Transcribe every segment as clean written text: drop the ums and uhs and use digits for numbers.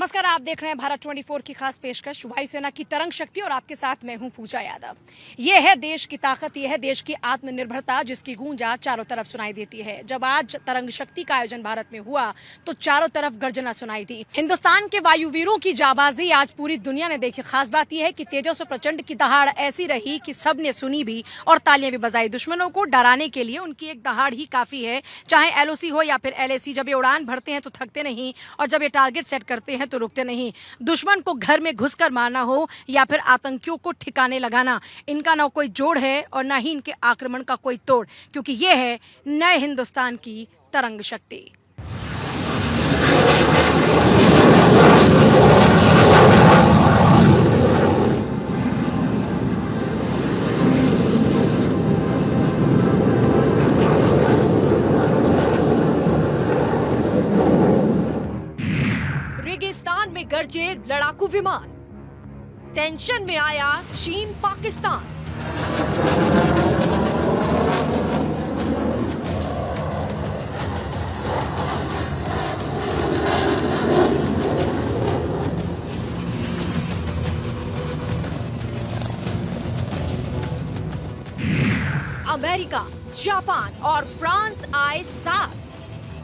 नमस्कार, आप देख रहे हैं भारत 24 की खास पेशकश वायुसेना की तरंग शक्ति और आपके साथ मैं हूं पूजा यादव। ये है देश की ताकत, ये है देश की आत्मनिर्भरता जिसकी गूंज आज चारों तरफ सुनाई देती है। जब आज तरंग शक्ति का आयोजन भारत में हुआ तो चारों तरफ गर्जना सुनाई दी। हिंदुस्तान के वायुवीरों की जाबाजी आज पूरी दुनिया ने देखी। खास बात यह है कि तेजस प्रचंड की दहाड़ ऐसी रही कि सबने सुनी भी और तालियां भी बजाई। दुश्मनों को डराने के लिए उनकी एक दहाड़ ही काफी है, चाहे एलओसी हो या फिर एलएसी। जब ये उड़ान भरते हैं तो थकते नहीं और जब ये टारगेट सेट करते हैं तो रुकते नहीं। दुश्मन को घर में घुसकर मारना हो या फिर आतंकियों को ठिकाने लगाना, इनका ना कोई जोड़ है और ना ही इनके आक्रमण का कोई तोड़, क्योंकि ये है नए हिंदुस्तान की तरंग शक्ति। रेगिस्तान में गरजे लड़ाकू विमान, टेंशन में आया चीन पाकिस्तान। अमेरिका, जापान और फ्रांस आए साथ,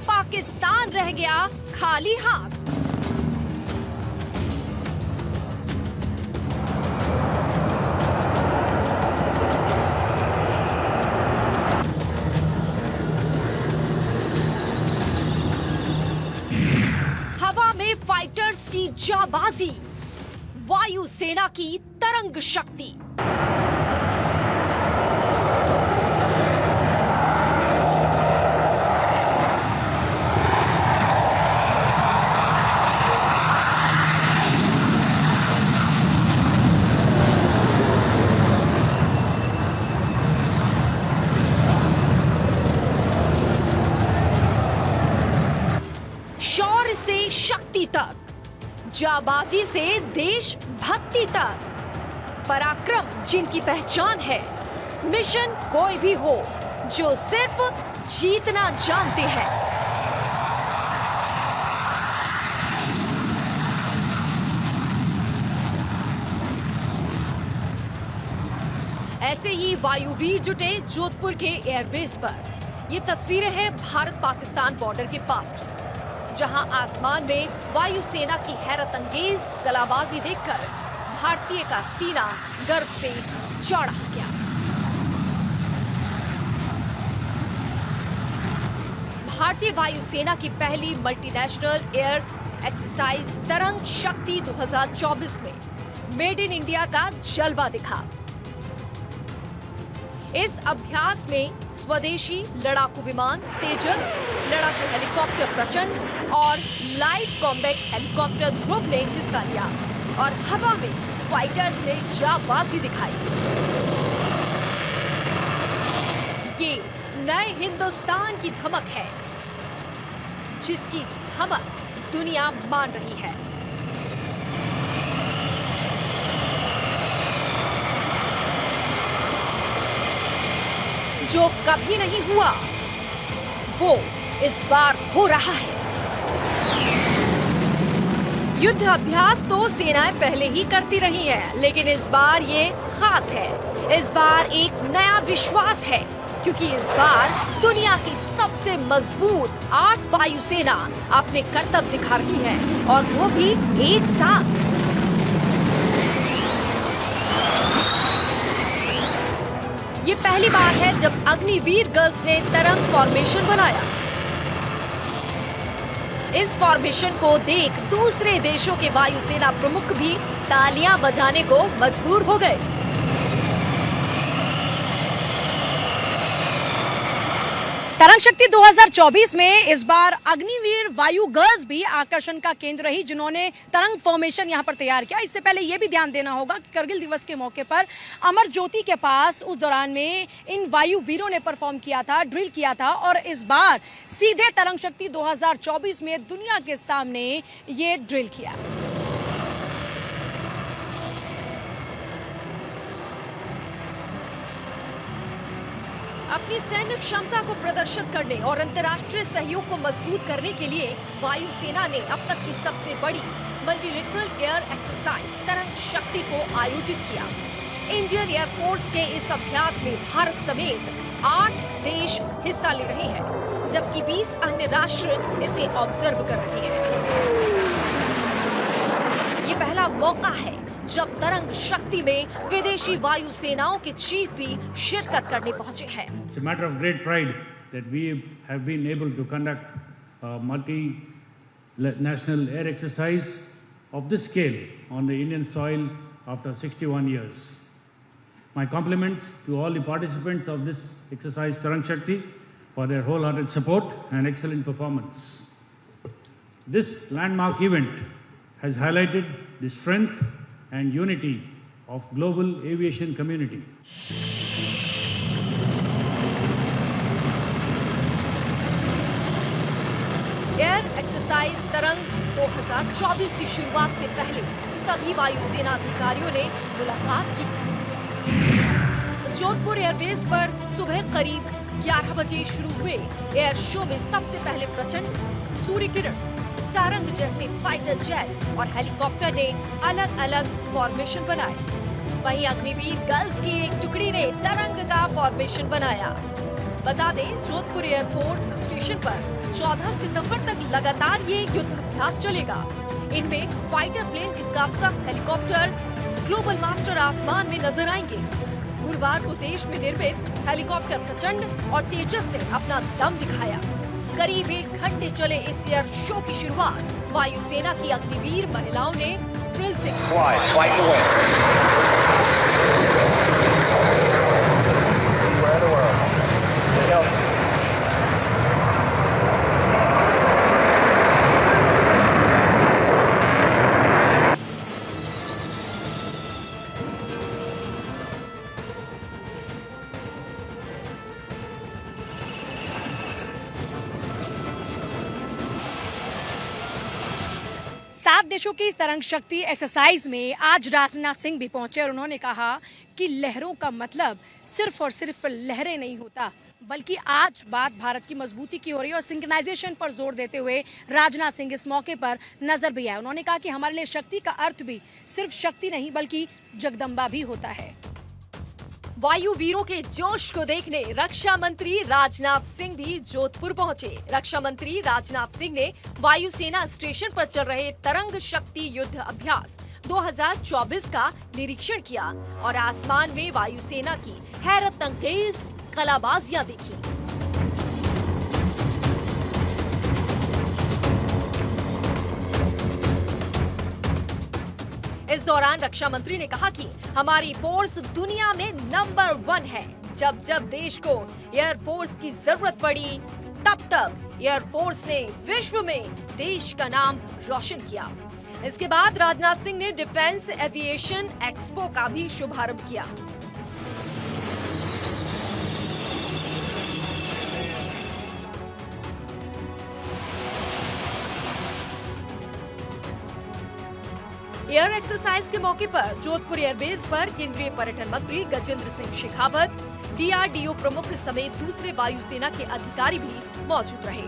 पाकिस्तान रह गया खाली हाथ। हवा में फाइटर्स की जाबाजी, वायुसेना की तरंग शक्ति। शौर्य से शक्ति तक, जाबाजी से देशभक्ति तक, पराक्रम जिनकी पहचान है। मिशन कोई भी हो जो सिर्फ जीतना जानते हैं। ऐसे ही वायुवीर जुटे जोधपुर के एयरबेस पर। ये तस्वीरें हैं भारत पाकिस्तान बॉर्डर के पास की, जहां आसमान में वायुसेना की हैरत अंगेज कलाबाजी देखकर भारतीय का सीना गर्व से चौड़ा हो गया। भारतीय वायुसेना की पहली मल्टीनेशनल एयर एक्सरसाइज तरंग शक्ति 2024 में मेड इन इंडिया का जलवा दिखा। इस अभ्यास में स्वदेशी लड़ाकू विमान तेजस, लड़ाकू हेलीकॉप्टर प्रचंड और लाइट कॉम्बैट हेलीकॉप्टर ध्रुव ने हिस्सा लिया और हवा में फाइटर्स ने जाबाजी दिखाई। ये नए हिंदुस्तान की धमक है, जिसकी धमक दुनिया मान रही है। जो कभी नहीं हुआ वो इस बार हो रहा है। युद्ध अभ्यास तो सेनाएं पहले ही करती रही हैं, लेकिन इस बार ये खास है। इस बार एक नया विश्वास है, क्योंकि इस बार दुनिया की सबसे मजबूत 8 वायुसेना अपने करतब दिखा रही है, और वो भी एक साथ। ये पहली बार है जब अग्निवीर गर्ल्स ने तरंग फॉर्मेशन बनाया। इस फॉर्मेशन को देख दूसरे देशों के वायुसेना प्रमुख भी तालियां बजाने को मजबूर हो गए। तरंग शक्ति 2024 में इस बार अग्निवीर वायु गर्ल्स भी आकर्षण का केंद्र रही, जिन्होंने तरंग फॉर्मेशन यहां पर तैयार किया। इससे पहले यह भी ध्यान देना होगा कि करगिल दिवस के मौके पर अमर ज्योति के पास उस दौरान में इन वायु वीरों ने परफॉर्म किया था, ड्रिल किया था, और इस बार सीधे तरंग शक्ति 2024 में दुनिया के सामने ये ड्रिल किया। अपनी सैन्य क्षमता को प्रदर्शित करने और अंतर्राष्ट्रीय सहयोग को मजबूत करने के लिए वायुसेना ने अब तक की सबसे बड़ी मल्टीलेटरल एयर एक्सरसाइज तरंग शक्ति को आयोजित किया। इंडियन एयरफोर्स के इस अभ्यास में भारत समेत 8 देश हिस्सा ले रहे हैं, जबकि 20 अन्य राष्ट्र इसे ऑब्जर्व कर रहे हैं। ये पहला मौका है जब तरंग शक्ति में विदेशी वायु सेनाओं के चीफ भी शिरकत करने पहुंचे हैं। It's a matter of great pride that we have been able to conduct a multi-national air exercise of this scale on the Indian soil after 61 years. My compliments to all the participants of this exercise Tarang Shakti for their wholehearted support and excellent performance. This landmark event has highlighted the strength and unity of global aviation community. Air exercise तरंग 2024 की शुरुआत से पहले सभी वायुसेना अधिकारियों ने मुलाकात की। जोधपुर एयरबेस पर सुबह करीब 11 बजे शुरू हुए एयर शो में सबसे पहले प्रचंड सूर्य किरण, सारंग जैसे फाइटर जेट और हेलीकॉप्टर ने अलग अलग फॉर्मेशन बनाए। वहीं अग्निवीर गर्ल्स की एक टुकड़ी ने तरंग का फॉर्मेशन बनाया। बता दें, जोधपुर एयरफोर्स स्टेशन पर 14 सितंबर तक लगातार ये युद्ध अभ्यास चलेगा। इनमें फाइटर प्लेन के साथ साथ हेलीकॉप्टर ग्लोबल मास्टर आसमान में नजर आएंगे। गुरुवार को देश में निर्मित हेलीकॉप्टर प्रचंड और तेजस ने अपना दम दिखाया। करीब 1 घंटे चले इस एयर शो की शुरुआत वायुसेना की अग्निवीर महिलाओं ने ड्रिल से सात देशों की इस तरंग शक्ति एक्सरसाइज में आज राजनाथ सिंह भी पहुंचे और उन्होंने कहा कि लहरों का मतलब सिर्फ और सिर्फ लहरें नहीं होता, बल्कि आज बात भारत की मजबूती की हो रही है। और सिंक्रोनाइजेशन पर जोर देते हुए राजनाथ सिंह इस मौके पर नजर भी आए। उन्होंने कहा कि हमारे लिए शक्ति का अर्थ भी सिर्फ शक्ति नहीं बल्कि जगदम्बा भी होता है। वायु वीरों के जोश को देखने रक्षा मंत्री राजनाथ सिंह भी जोधपुर पहुंचे। रक्षा मंत्री राजनाथ सिंह ने वायुसेना स्टेशन पर चल रहे तरंग शक्ति युद्ध अभ्यास 2024 का निरीक्षण किया और आसमान में वायुसेना की हैरत अंगेज कलाबाजियां देखी। इस दौरान रक्षा मंत्री ने कहा कि हमारी फोर्स दुनिया में नंबर 1 है। जब जब देश को एयर फोर्स की जरूरत पड़ी, तब तब एयर फोर्स ने विश्व में देश का नाम रोशन किया। इसके बाद राजनाथ सिंह ने डिफेंस एविएशन एक्सपो का भी शुभारंभ किया। एयर एक्सरसाइज के मौके पर जोधपुर एयरबेस पर केंद्रीय पर्यटन मंत्री गजेंद्र सिंह शेखावत, DRDO प्रमुख समेत दूसरे वायुसेना के अधिकारी भी मौजूद रहे।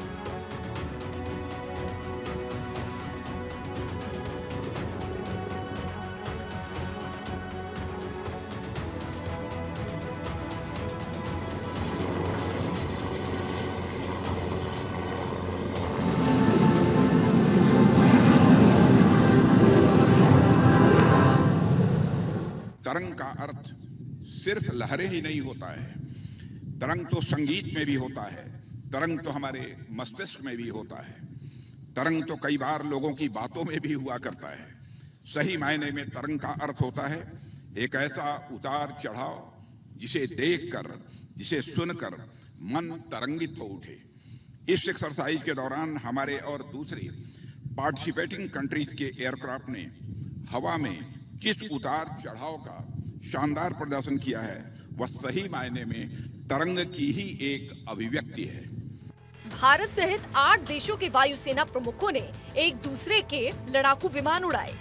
तरंग का अर्थ सिर्फ लहरें ही नहीं होता है। तरंग तो संगीत में भी होता है, तरंग तो हमारे मस्तिष्क में भी होता है, तरंग तो कई बार लोगों की बातों में भी हुआ करता है। सही मायने में तरंग का अर्थ होता है एक ऐसा उतार चढ़ाव जिसे देखकर, जिसे सुनकर मन तरंगित हो उठे। इस एक्सरसाइज के दौरान हमारे और दूसरी पार्टिसिपेटिंग कंट्रीज के एयरक्राफ्ट ने हवा में जिस उतार चढ़ाव का शानदार प्रदर्शन किया है, वह सही मायने में तरंग की ही एक अभिव्यक्ति है। भारत सहित 8 देशों के वायुसेना प्रमुखों ने एक दूसरे के लड़ाकू विमान उड़ाए।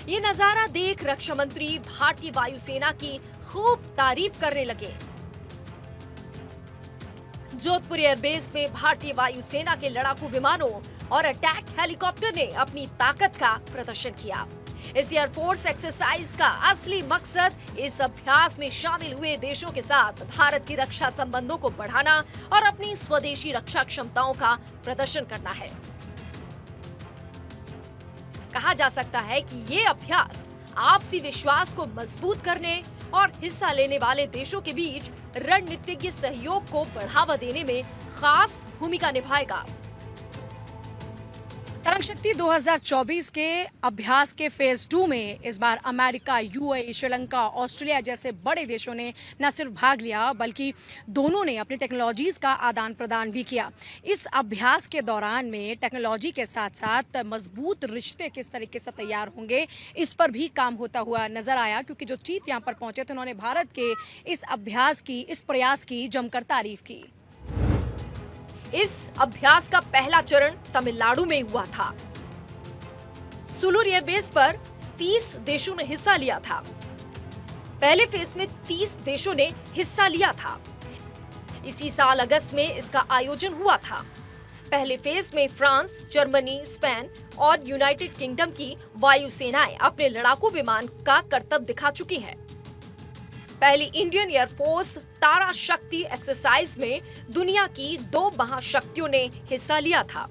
ये नजारा देख रक्षा मंत्री भारतीय वायुसेना की खूब तारीफ करने लगे। जोधपुर एयरबेस में भारतीय वायुसेना के लड़ाकू विमानों और अटैक हेलीकॉप्टर ने अपनी ताकत का प्रदर्शन किया। इस एयरफोर्स एक्सरसाइज का असली मकसद इस अभ्यास में शामिल हुए देशों के साथ भारत की रक्षा संबंधों को बढ़ाना और अपनी स्वदेशी रक्षा क्षमताओं का प्रदर्शन करना है। कहा जा सकता है कि ये अभ्यास आपसी विश्वास को मजबूत करने और हिस्सा लेने वाले देशों के बीच रणनीतिज्ञ सहयोग को बढ़ावा देने में खास भूमिका निभाएगा। तरंग शक्ति 2024 के अभ्यास के फेज 2 में इस बार अमेरिका, यूएई, श्रीलंका, ऑस्ट्रेलिया जैसे बड़े देशों ने न सिर्फ भाग लिया बल्कि दोनों ने अपनी टेक्नोलॉजीज का आदान प्रदान भी किया। इस अभ्यास के दौरान में टेक्नोलॉजी के साथ साथ मजबूत रिश्ते किस तरीके से तैयार होंगे इस पर भी काम होता हुआ नजर आया, क्योंकि जो चीफ यहाँ पर पहुंचे थे उन्होंने भारत के इस अभ्यास की, इस प्रयास की जमकर तारीफ की। इस अभ्यास का पहला चरण तमिलनाडु में हुआ था। सुलूर एयरबेस पर 30 देशों ने हिस्सा लिया था। पहले फेज में 30 देशों ने हिस्सा लिया था। इसी साल अगस्त में इसका आयोजन हुआ था। पहले फेज में फ्रांस, जर्मनी, स्पेन और यूनाइटेड किंगडम की वायुसेनाएं अपने लड़ाकू विमान का करतब दिखा चुकी हैं। पहली इंडियन एयरफोर्स तारा शक्ति एक्सरसाइज में दुनिया की 2 महाशक्तियों ने हिस्सा लिया था।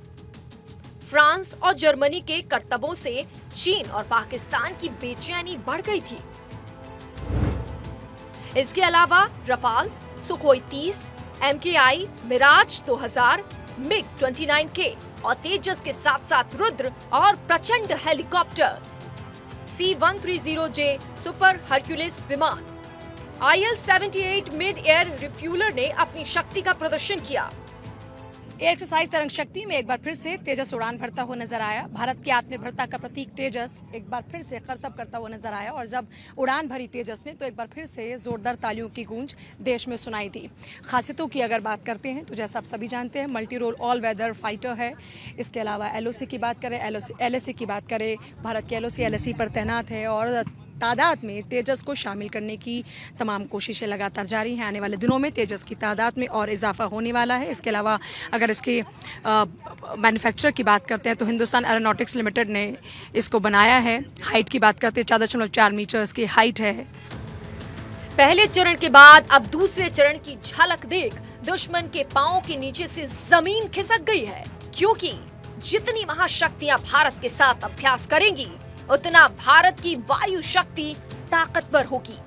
फ्रांस और जर्मनी के करतबों से चीन और पाकिस्तान की बेचैनी बढ़ गई थी। इसके अलावा Rafale, Sukhoi 30, MKI, Miraj 2000, MiG-29K और तेजस के साथ साथ रुद्र और प्रचंड हेलीकॉप्टर, C-130J सुपर हरक्यूलिस विमान, IL-78 मिड एयर रिफ्यूलर ने अपनी शक्ति का प्रदर्शन किया। एयर एक्सरसाइज तरंग शक्ति में एक बार फिर से तेजस उड़ान भरता हुआ नजर आया। भारत की आत्मनिर्भरता का प्रतीक तेजस एक बार फिर से करतब करता हुआ नजर आया और जब उड़ान भरी तेजस ने तो एक बार फिर से जोरदार तालियों की गूंज देश में सुनाई दी। खासियतों की अगर बात करते हैं तो जैसा आप सभी जानते हैं, multi role all weather fighter है। इसके अलावा LOC की बात करें, LSA की बात करें, भारत के LOC LSE पर तैनात है और तादाद में तेजस को शामिल करने की तमाम कोशिशें लगातार जारी हैं। आने वाले दिनों में तेजस की तादाद में और इजाफा होने वाला है। इसके अलावा अगर इसके मैन्युफैक्चरर की बात करते हैं तो हिंदुस्तान एरोनॉटिक्स लिमिटेड ने इसको बनाया है। हाइट की बात करते हैं 4.4 मीटर इसकी हाइट है। पहले चरण के बाद अब दूसरे चरण की झलक देख दुश्मन के पांवों के नीचे से जमीन खिसक गई है, क्योंकि जितनी महाशक्तियां भारत के साथ अभ्यास करेंगी उतना भारत की वायु शक्ति ताकतवर होगी।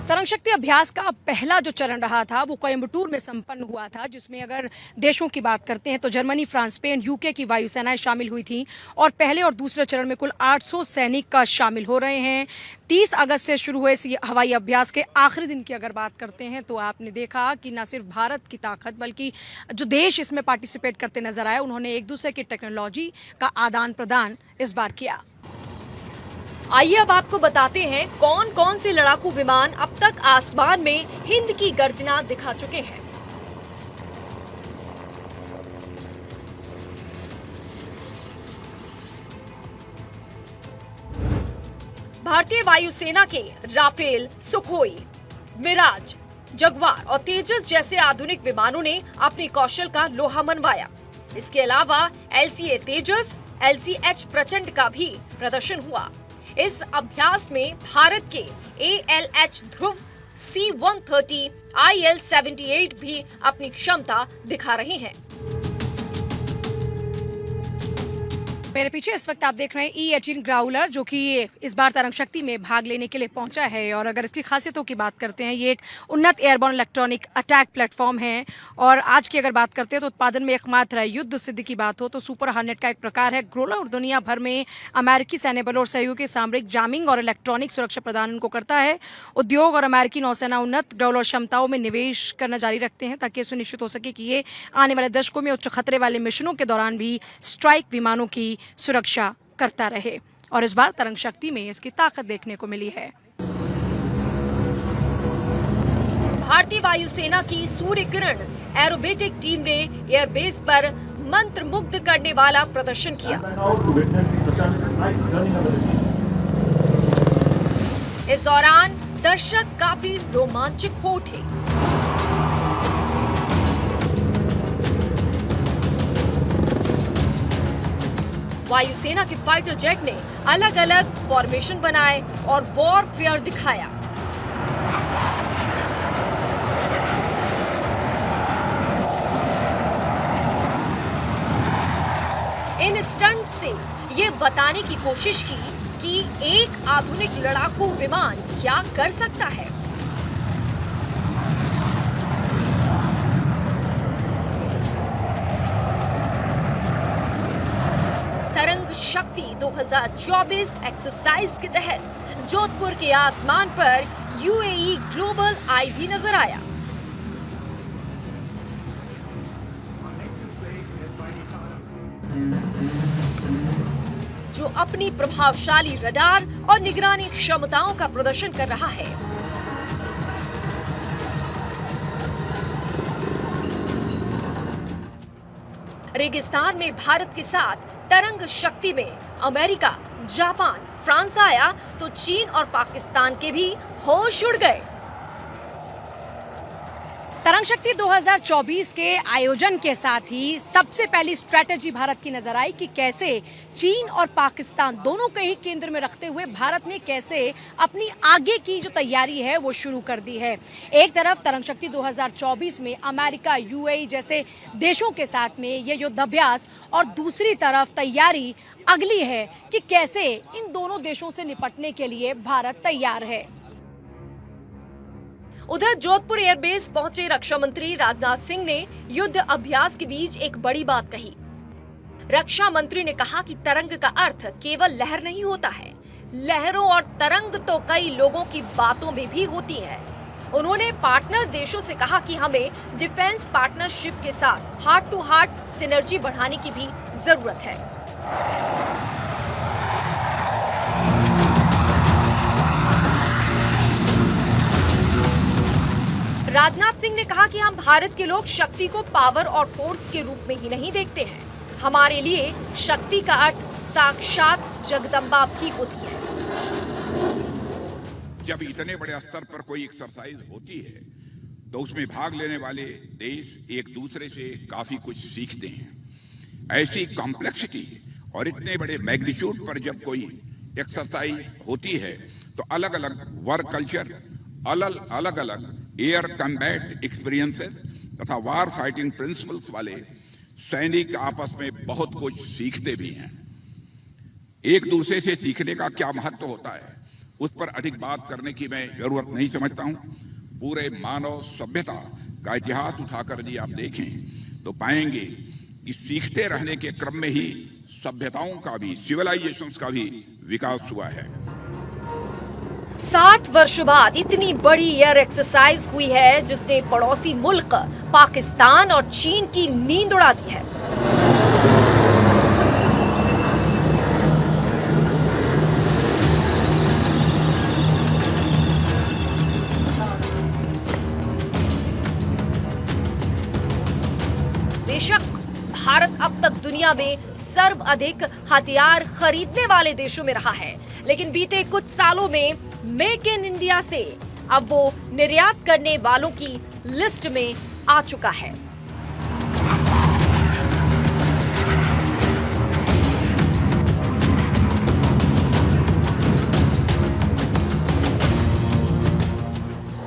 तरंग शक्ति अभ्यास का पहला जो चरण रहा था वो कोयम्बटूर में संपन्न हुआ था, जिसमें अगर देशों की बात करते हैं तो जर्मनी, फ्रांस, स्पेन, यूके की वायुसेनाएं शामिल हुई थी और पहले और दूसरे चरण में कुल 800 सैनिक का शामिल हो रहे हैं। 30 अगस्त से शुरू हुए इस हवाई अभ्यास के आखिरी दिन की अगर बात करते हैं तो आपने देखा कि न सिर्फ भारत की ताकत बल्कि जो देश इसमें पार्टिसिपेट करते नजर आए उन्होंने एक दूसरे की टेक्नोलॉजी का आदान प्रदान इस बार किया। आइए अब आपको बताते हैं कौन कौन से लड़ाकू विमान अब तक आसमान में हिंद की गर्जना दिखा चुके हैं। भारतीय वायुसेना के राफेल, सुखोई, मिराज, जगुआर और तेजस जैसे आधुनिक विमानों ने अपने कौशल का लोहा मनवाया। इसके अलावा LCA तेजस, LCH प्रचंड का भी प्रदर्शन हुआ। इस अभ्यास में भारत के ALH ध्रुव, C-130, IL-78 भी अपनी क्षमता दिखा रहे हैं। मेरे पीछे इस वक्त आप देख रहे हैं E-18 ग्राउलर, जो कि इस बार तरंग शक्ति में भाग लेने के लिए पहुंचा है। और अगर इसकी खासियतों की बात करते हैं, ये एक उन्नत एयरबोर्न इलेक्ट्रॉनिक अटैक प्लेटफॉर्म है और आज की अगर बात करते हैं तो उत्पादन में एकमात्र है। युद्ध सिद्धि की बात हो तो सुपर हार्नेट का एक प्रकार है। ग्रोलर दुनिया भर में अमेरिकी सैन्य बलों और सहयोगी सामरिक जामिंग और इलेक्ट्रॉनिक सुरक्षा प्रदान उनको करता है। उद्योग और अमेरिकी नौसेना उन्नत ग्रोलर क्षमताओं में निवेश करना जारी रखते हैं ताकि सुनिश्चित हो सके कि ये आने वाले दशकों में उच्च खतरे वाले मिशनों के दौरान भी स्ट्राइक विमानों की सुरक्षा करता रहे। और इस बार तरंग शक्ति में इसकी ताकत देखने को मिली है। भारतीय वायुसेना की सूर्य किरण एरोबेटिक टीम ने एयरबेस पर मंत्रमुग्ध करने वाला प्रदर्शन किया। इस दौरान दर्शक काफी रोमांचक हो उठे। वायुसेना के फाइटर जेट ने अलग अलग फॉर्मेशन बनाए और वॉरफेयर दिखाया। इन स्टंट से ये बताने की कोशिश की कि एक आधुनिक लड़ाकू विमान क्या कर सकता है। तरंग शक्ति 2024 एक्सरसाइज के तहत जोधपुर के आसमान पर यूएई ग्लोबल आई भी नजर आया। जो अपनी प्रभावशाली रडार और निगरानी क्षमताओं का प्रदर्शन कर रहा है। रेगिस्तान में भारत के साथ तरंग शक्ति में अमेरिका, जापान, फ्रांस आया तो चीन और पाकिस्तान के भी होश उड़ गए। तरंग शक्ति 2024 के आयोजन के साथ ही सबसे पहली स्ट्रैटेजी भारत की नजर आई कि कैसे चीन और पाकिस्तान दोनों के ही केंद्र में रखते हुए भारत ने कैसे अपनी आगे की जो तैयारी है वो शुरू कर दी है। एक तरफ तरंग शक्ति 2024 में अमेरिका, यूएई जैसे देशों के साथ में ये युद्धाभ्यास और दूसरी तरफ तैयारी अगली है कि कैसे इन दोनों देशों से निपटने के लिए भारत तैयार है। उधर जोधपुर एयरबेस पहुंचे रक्षा मंत्री राजनाथ सिंह ने युद्ध अभ्यास के बीच एक बड़ी बात कही। रक्षा मंत्री ने कहा कि तरंग का अर्थ केवल लहर नहीं होता है, लहरों और तरंग तो कई लोगों की बातों में भी होती है। उन्होंने पार्टनर देशों से कहा कि हमें डिफेंस पार्टनरशिप के साथ हार्ट टू हार्ट सिनर्जी बढ़ाने की भी जरूरत है। राजनाथ सिंह ने कहा कि हम भारत के लोग शक्ति को पावर और फोर्स के रूप में ही नहीं देखते हैं। हमारे लिए शक्ति का अर्थ साक्षात जगदम्बा भी होती है। जब इतने बड़े स्तर पर कोई एक्सरसाइज होती है तो उसमें भाग लेने वाले देश एक दूसरे से काफी कुछ सीखते हैं। ऐसी कॉम्प्लेक्सिटी और इतने बड़े मैग्नीट्यूड पर जब कोई एक्सरसाइज होती है तो अलग अलग वर्क कल्चर, अलग अलग एयर कम्बैट एक्सपीरियंसेस तथा वार फाइटिंग प्रिंसिपल्स वाले सैनिक आपस में बहुत कुछ सीखते भी हैं। एक दूसरे से सीखने का क्या महत्व होता है उस पर अधिक बात करने की मैं जरूरत नहीं समझता हूं। पूरे मानव सभ्यता का इतिहास उठाकर यदि आप देखें तो पाएंगे कि सीखते रहने के क्रम में ही सभ्यताओं का भी, सिविलाइजेशंस का भी विकास हुआ है। 60 वर्ष बाद इतनी बड़ी एयर एक्सरसाइज हुई है जिसने पड़ोसी मुल्क पाकिस्तान और चीन की नींद उड़ा दी है। बेशक भारत अब तक दुनिया में सर्वाधिक हथियार खरीदने वाले देशों में रहा है, लेकिन बीते कुछ सालों में मेक इन इंडिया से अब वो निर्यात करने वालों की लिस्ट में आ चुका है।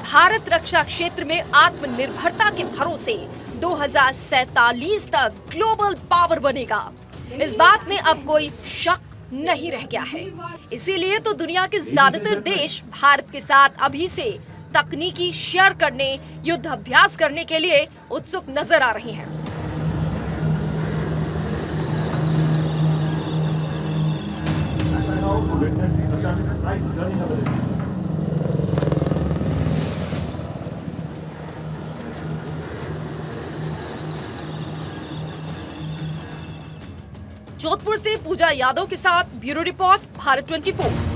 भारत रक्षा क्षेत्र में आत्मनिर्भरता के भरोसे 2047 तक ग्लोबल पावर बनेगा। इस बात में अब कोई शक नहीं रह गया है। इसीलिए तो दुनिया के ज्यादातर देश भारत के साथ अभी से तकनीकी शेयर करने, युद्ध अभ्यास करने के लिए उत्सुक नजर आ रही हैं। जोधपुर से पूजा यादव के साथ ब्यूरो रिपोर्ट, भारत 24।